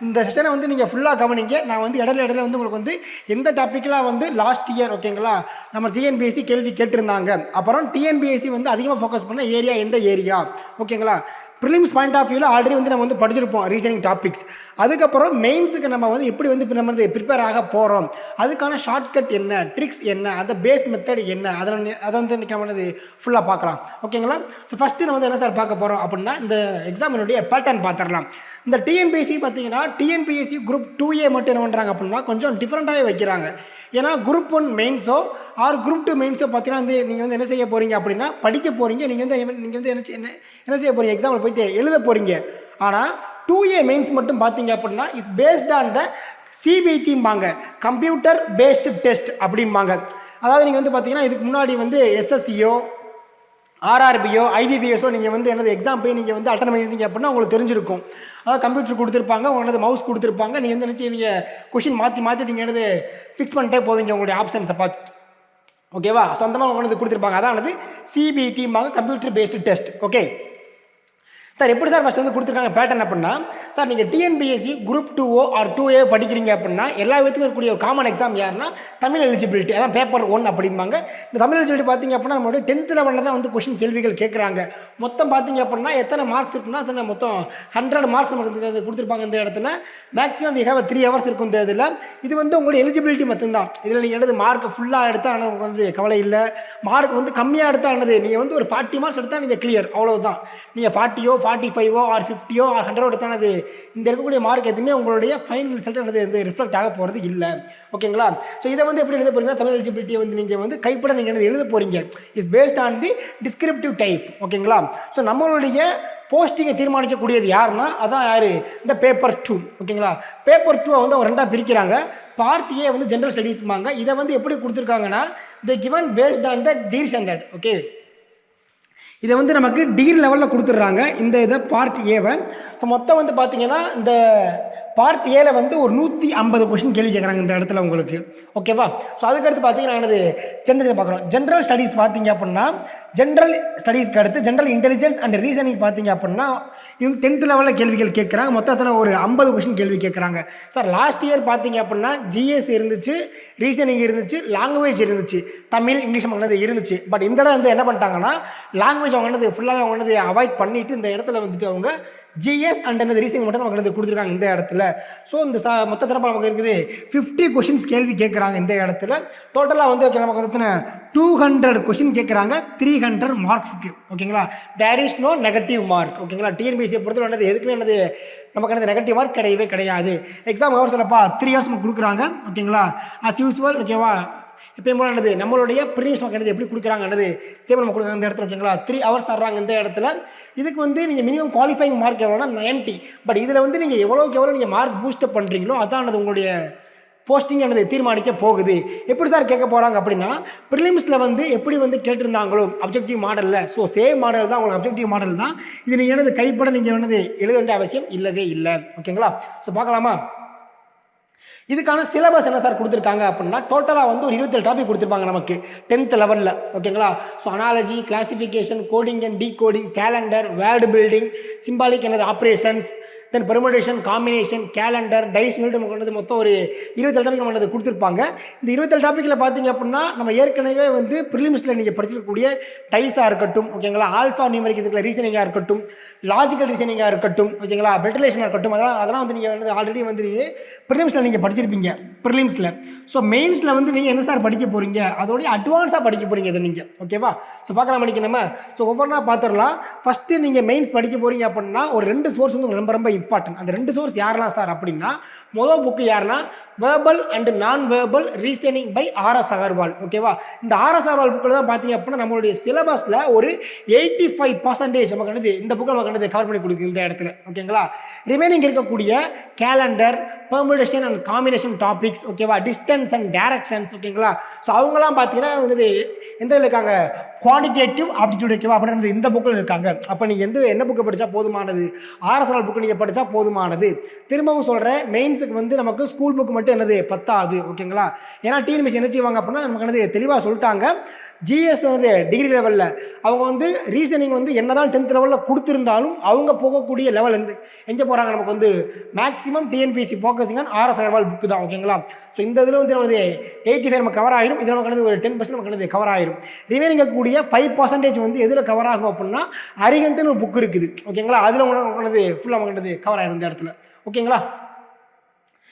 இந்த செஷனை வந்து நீங்கள் ஃபுல்லாக கவனிங்க. நான் வந்து இடையில வந்து உங்களுக்கு வந்து எந்த டாப்பிக்கெலாம் வந்து லாஸ்ட் இயர் ஓகேங்களா நம்ம டிஎன்பிஎஸ்சி கேள்வி கேட்டிருந்தாங்க, அப்புறம் டிஎன்பிஎஸ்சி வந்து அதிகமாக ஃபோக்கஸ் பண்ண ஏரியா எந்த ஏரியா ஓகேங்களா. ப்ரிலிம்ஸ் பாயிண்ட் ஆஃப் வியூவில் ஆல்ரெடி வந்து நம்ம வந்து படிச்சிருப்போம் ரீசனிங் டாபிக்ஸ். அதுக்கப்புறம் மெயின்ஸுக்கு நம்ம வந்து எப்படி வந்து நம்ம வந்து ப்ரிப்பேர் ஆக போகிறோம், அதுக்கான ஷார்ட்கட் என்ன, ட்ரிக்ஸ் என்ன, அந்த பேஸ் மெத்தட் என்ன, அதை வந்து நம்ம வந்து ஃபுல்லாக பார்க்கலாம் ஓகேங்களா. ஸோ ஃபஸ்ட்டு நம்ம வந்து என்ன சார் பார்க்க போகிறோம் அப்படின்னா இந்த எக்ஸாமினுடைய பேட்டர்ன் பார்த்துடலாம். இந்த டிஎன்பிஎஸ்சி பார்த்தீங்கன்னா டிஎன்பிஎஸ்சி குரூப் 2A மட்டும் என்ன பண்ணுறாங்க அப்படின்னா கொஞ்சம் டிஃப்ரெண்ட்டாகவே வைக்கிறாங்க. ஏன்னா குரூப் 1 மெயின்ஸோ ஆர் குரூப் 2 மெயின்ஸோ பார்த்தீங்கன்னா வந்து நீங்கள் வந்து என்ன செய்ய போகிறீங்க அப்படின்னா படிக்க போகிறீங்க. நீங்கள் வந்து என்ன செய்ய போகிறீங்க, எக்ஸாமில் போயிட்டு எழுத போகிறீங்க. ஆனால் 2A மெயின்ஸ் மட்டும் பார்த்தீங்க அப்படின்னா இஸ் பேஸ்ட் ஆன் த சிபிடிம்பாங்க, கம்ப்யூட்டர் பேஸ்டு டெஸ்ட் அப்படிம்பாங்க. அதாவது நீங்கள் வந்து பார்த்தீங்கன்னா இதுக்கு முன்னாடி வந்து எஸ்எஸ்சியோ ஆர்ஆர்பியோ ஐபிபிஎஸோ நீங்கள் வந்து என்னது எக்ஸாம் போய் நீங்கள் வந்து அட்டன் பண்ணியிருந்தீங்க அப்படின்னா உங்களுக்கு தெரிஞ்சிருக்கும். அதாவது கம்ப்யூட்டர் கொடுத்துருப்பாங்க, உங்களுக்கு மவுஸ் கொடுத்துருப்பாங்க, நீங்கள் வந்து நினச்சி கொஷின் மாற்றி நீங்கள் என்னது ஃபிக்ஸ் பண்ணிட்டே போவீங்க உங்களுடைய ஆப்ஷன்ஸை பார்த்து ஓகேவா. சொந்தமாக உங்களுக்கு கொடுத்துருப்பாங்க, அதானது சிபிடிம்பாங்க, computer based test. Okay sir எப்படி சார் ஃபஸ்ட் வந்து கொடுத்துருக்காங்க பேட்டர்ன் அப்படின்னா, சார் நீங்கள் TNPSC group 2O R 2A படிக்கிறீங்க அப்படின்னா எல்லா விதத்துக்கும் இருக்கக்கூடிய ஒரு காமன் எக்ஸாம் யாருன்னா தமிழ் எலிஜிபிலிட்டி, அதான் பேப்பர் 1 அப்படிம்பாங்க. இந்த தமிழ் எலிஜிபிலிட்டி பார்த்தீங்க அப்படின்னா நம்மளுடைய 10th லெவலில் தான் வந்து கொஷின் கேள்விகள் கேட்குறாங்க. மொத்தம் பார்த்தீங்க அப்படின்னா எத்தனை மார்க்ஸ் இருக்குன்னா அத்தனை மொத்தம் 100 மார்க்ஸ் நமக்கு கொடுத்துருப்பாங்க. இந்த இடத்துல மேக்ஸிமம் வி ஹேவ் 3 hours இருக்கும். இந்த இதில் இது வந்து உங்களுடைய எலிஜிபிலிட்டி மட்டும்தான். இதில் நீங்கள் எடுத்து மார்க் ஃபுல்லாக எடுத்தால் ஆனால் உங்களுக்கு வந்து கவலை இல்லை, மார்க் வந்து கம்மியாக எடுத்தால் ஆனது நீங்கள் வந்து ஒரு 40 மார்க்ஸ் எடுத்தால் நீங்கள் கிளியர், அவ்வளோதான். நீங்கள் 40ஓ 45ஓ ஆர் 50ஓ ஆர் 100 எடுத்தானது இந்த இருக்கக்கூடிய மார்க் எதுவுமே உங்களுடைய ஃபைனல் ரிசல்ட் வந்து ரிஃப்ளெக்ட் ஆக போகிறது இல்லை ஓகேங்களா. ஸோ இதை வந்து எப்படி எழுத போகிறீங்கன்னா தமிழ் எலிஜிபிலிட்டியை வந்து நீங்கள் வந்து கைப்பட நீங்கள் எழுத போகிறீங்க is based on the descriptive type ஓகேங்களா. ஸோ நம்மளுடைய போஸ்டிங்கை தீர்மானிக்கக்கூடியது யாருன்னா அதான் யார், இந்த பேப்பர் 2 ஓகேங்களா. பேப்பர் 2 வந்து ஒரு 2ஆக பிரிக்கிறாங்க. பார்ட் A வந்து ஜென்ரல் ஸ்டடீஸ்பாங்க. இதை வந்து எப்படி கொடுத்துருக்காங்கன்னா தி given paste on the degree standard. Okay இதை வந்து நமக்கு டிகிரி லெவலில் கொடுத்துட்றாங்க இந்த இதை பார்ட் ஏவை. ஸோ மொத்தம் வந்து பார்த்தீங்கன்னா இந்த பார்ட் ஏல வந்து ஒரு 150 கொஷின் கேள்வி கேட்குறாங்க இந்த இடத்துல உங்களுக்கு ஓகேவா. ஸோ அதுக்கடுத்து பார்த்தீங்கன்னா என்னது ஜென்ரல் பார்க்குறோம். ஜென்ரல் ஸ்டடீஸ் பார்த்தீங்க அப்படின்னா ஜென்ரல் ஸ்டடீஸ்க்கு அடுத்து ஜென்ரல் இன்டெலிஜென்ஸ் அண்ட் ரீசனிங் பார்த்தீங்க அப்படின்னா இது 10th லெவலில் கேள்விகள் கேட்குறாங்க. மொத்தத்தில் ஒரு 50 கொஷின் கேள்வி கேட்குறாங்க. சார் லாஸ்ட் இயர் பார்த்தீங்க அப்படின்னா ஜிஎஸ் இருந்துச்சு, ரீசனிங் இருந்துச்சு, லாங்குவேஜ் இருந்துச்சு, தமிழ் இங்கிலீஷ் அவங்களது இருந்துச்சு. பட் இந்த இடம் வந்து என்ன பண்ணிட்டாங்கன்னா லாங்குவேஜ் அவங்களது ஃபுல்லாக அவங்களது அவாய்ட் பண்ணிவிட்டு இந்த இடத்துல வந்துட்டு அவங்க ஜிஎஸ் அண்ட் அந்த ரீசனிங் மட்டும் நமக்கு கொடுத்துருக்காங்க இந்த இடத்துல. ஸோ இந்த மொத்த தரப்பு நமக்கு இருக்குது 50 கொஷின்ஸ் கேள்வி கேட்குறாங்க இந்த இடத்துல. டோட்டலாக வந்து நமக்கு வந்து 200 கொஷின் கேட்குறாங்க 300 மார்க்ஸுக்கு ஓகேங்களா. There is no negative mark ஓகேங்களா. டிஎன்பிஎஸ்சியை பொறுத்தவரை என்னது எதுக்குமே என்னது நமக்கு என்னது நெகட்டிவ் மார்க் கிடையவே கிடையாது. எக்ஸாம் ஹவர்ஸ் இல்லைப்பா 3 hours நமக்கு கொடுக்குறாங்க ஓகேங்களா. அஸ் யூஸ்வல் ஓகேவா. இப்போ போல என்னது நம்மளுடைய ப்ரீவியஸ் மார்க் என்னது எப்படி கொடுக்குறாங்கன்னது சேம் நம்ம கொடுக்குறாங்க இந்த இடத்துல ஓகேங்களா. 3 hours தர்றாங்க இந்த இடத்துல. இதுக்கு வந்து நீங்கள் மினிமம் குவாலிஃபைங் மார்க் எவ்வளோனா 90. பட் இதில் வந்து நீங்கள் எவ்வளோக்கு எவ்வளோ நீங்கள் மார்க் பூஸ்டப் பண்ணுறீங்களோ அதானது உங்களுடைய போஸ்டிங் என்னது தீர்மானிக்க போகுது. எப்படி சார் கேட்க போகிறாங்க அப்படின்னா ப்ரிலிம்ஸில் வந்து எப்படி வந்து கேட்டிருந்தாங்களோ அப்ஜெக்டிவ் மாடலில், ஸோ சேம் மாடல் தான் உங்களுக்கு அப்ஜெக்டிவ் மாடல் தான். இது நீங்கள் என்னது கைப்பட நீங்கள் என்னது எழுத வேண்டிய அவசியம் இல்லவே இல்லை ஓகேங்களா. ஸோ பார்க்கலாமா. இதுக்கான சிலபஸ் என்ன சார் கொடுத்துருக்காங்க அப்படின்னா டோட்டலாக வந்து ஒரு 27 டாபிக் கொடுத்துருப்பாங்க நமக்கு 10th லெவலில் ஓகேங்களா. So analogy, classification, coding and decoding, calendar, word building, symbolic என்னது operations, then permutation, combination, calendar, dice unit நமக்கு வந்து மொத்தம் ஒரு 27 டாபிக் நம்ம கொடுத்துருப்பாங்க. இந்த 27 டாப்பிக்கில் பார்த்தீங்க அப்படின்னா நம்ம ஏற்கனவே வந்து ப்ரிலிம்ஸில் நீங்கள் படிச்சிருக்கக்கூடிய டைஸாக இருக்கட்டும் ஓகேங்களா, ஆல்ஃபா நியூமரிக் இதுக்குள்ள ரீசனிங்காக இருக்கட்டும், லாஜிக்கல் ரீசனிங்காக இருக்கட்டும் ஓகேங்களா, பெல்டலேஷனாக இருக்கட்டும், அதெல்லாம் வந்து நீங்கள் வந்து ஆல்ரெடி வந்து ப்ரிலிம்ஸில் நீங்கள் படிச்சிருப்பீங்க ப்ரிலிம்ஸில். ஸோ மெயின்ஸில் வந்து நீங்கள் என்ன சார் படிக்க போகிறீங்க, அதோடைய அட்வான்ஸாக படிக்க போகிறீங்க இதை நீங்கள் ஓகேவா. ஸோ பார்க்கலாம் பண்ணிக்க நம்ம. ஸோ ஒவ்வொன்றா பார்த்துடலாம். ஃபஸ்ட்டு நீங்கள் மெயின்ஸ் படிக்க போகிறீங்க அப்படின்னா ஒரு 2 சோர்ஸ் வந்து ரொம்ப ரொம்ப இம்பார்ட்டன்ட். அந்த 2 சோர்ஸ் யாரெல்லாம் சார் அப்படின்னா முதல் புக்கு யாருன்னா verbal and non verbal reasoning by RS Agarwal ஓகேவா. இந்த ஆர்எஸ் அகர்வால் புக்கில் தான் பார்த்தீங்க அப்படின்னா நம்மளுடைய சிலபஸில் ஒரு 85% நமக்கு இந்த புக்கை நமக்கு கவர் பண்ணி கொடுக்குது இந்த இடத்துல ஓகேங்களா. ரிமைனிங் இருக்கக்கூடிய calendar, permutation and combination topics ஓகேவா, டிஸ்டன்ஸ் அண்ட் டைரக்ஷன்ஸ் ஓகேங்களா. ஸோ அவங்களாம் பார்த்தீங்கன்னா வந்து எந்த இருக்காங்க குவான்டிடேட்டிவ் ஆப்டிடியூட் ஓகேவா அப்படின்றது இந்த புக்கில் இருக்காங்க. அப்போ நீங்கள் என்ன புக்கை படித்தா போதுமானது, ஆர்எஸ்எல் புக்கு நீங்கள் படித்தா போதுமானது. திரும்பவும் சொல்கிறேன், மெயின்ஸுக்கு வந்து நமக்கு ஸ்கூல் புக் மட்டும் என்னது பத்தாது ஓகேங்களா. ஏன்னா டிஎன்பிஎஸ்சி என்ன செய்வாங்க அப்படின்னா நமக்கு என்னது தெளிவாக சொல்லிட்டாங்க, ஜிஎஸ் வந்து டிகிரி லெவலில் அவங்க வந்து ரீசனிங் வந்து என்ன தான் 10th லெவலில் கொடுத்துருந்தாலும் அவங்க போகக்கூடிய லெவல் வந்து எங்கே போகிறாங்க, நமக்கு வந்து maximum TNPSC focusing on RS Agarwal book தான். ஓகேங்களா? ஸோ இந்த இதில் வந்து நமக்கு 85 நம்ம கவர் ஆயிரும். இதில் நமக்கு ஒரு 10% நமக்கு கவர் ஆயிரும். ரிமைனிங் இருக்கக்கூடிய 5% வந்து எதில் கவர் ஆகும் அப்படின்னா அரிகண்ட்னு ஒரு புக் இருக்குது. ஓகேங்களா? அதில் உங்களுக்கு ஃபுல்லாக நமக்கு கவர் ஆயிரும் இந்த இடத்துல. ஓகேங்களா?